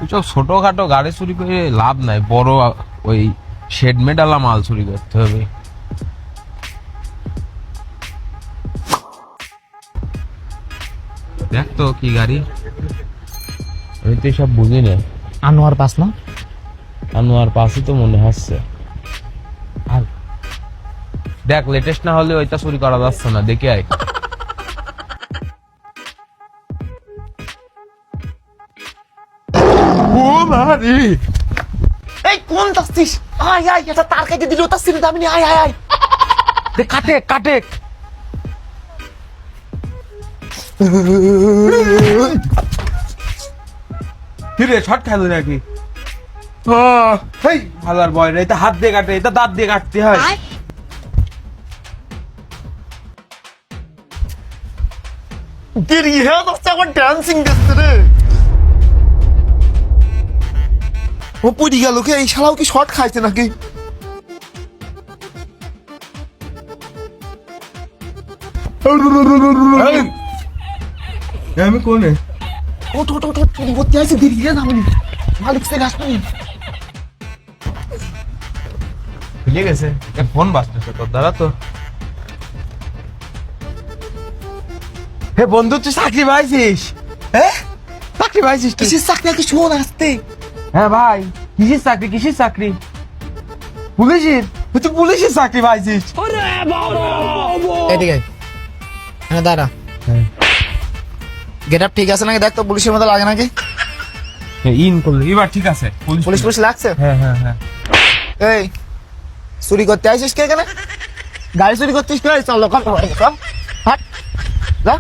ওইসব ছোটখাটো গাড়ি চুরি করে লাভ নাই, বড় ওই শেড মেটালা মাল চুরি করতে হবে। দেখ তো কি গাড়ি, আমি তো সব বুঝি না। আনোয়ার পাস না? আনোয়ার পাশই তো মনে হচ্ছে। দেখ লেটেস্ট না হলে ওইটা চুরি করা যাচ্ছে না, দেখে আয়। ও মারি, এই কোন যাচ্ছিস? আয় আয়, এটা তার কাছে দিল, তার সিনে দামি আয় আয় আয়। দেখ কাটে কাটে। কিরে শর্ট খেলো নাকি? হেই ভালার বয় রে, এটা হাত দিয়ে কাটে, এটা দাঁত দিয়ে কাটতে হয়। দেরি হয়ে যাচ্ছে, আমার ড্যান্সিং দেখতে রে। ও পুরি গেল কে? এই শালাও কি শর্ট খাইছে নাকি? আমি কোনে? ওঠ ওঠ ওঠ, চুরি করতে আসছে, দেরি হয়ে নামনি, মালিক সে আসবি। ভুলে গেছে, ফোন বাজতেছে তোর দ্বারা তো। হে বন্ধু, তুই চাকরি পাইছিস? হ্যাঁ, চাকরি পাইছিস তুই? কিসের চাকরি? কি শোন আসতে। হ্যাঁ ভাই, কিসের চাকরি? কিসের চাকরি? পুলিশের? তুই পুলিশের চাকরি পাইছিস? এদিকে হ্যাঁ, দাঁড়া। গেট আপ ঠিক আছে নাকি দেখ তো, পুলিশের মতো লাগে নাকি? ইন করলে এবার ঠিক আছে। পুলিশ পুলিশ লাগছে? হ্যাঁ হ্যাঁ হ্যাঁ। এই চুরি করতে আসিস কে এখানে? গাড়ি চুরি করতিস কে? চল লোকাল হাট যা।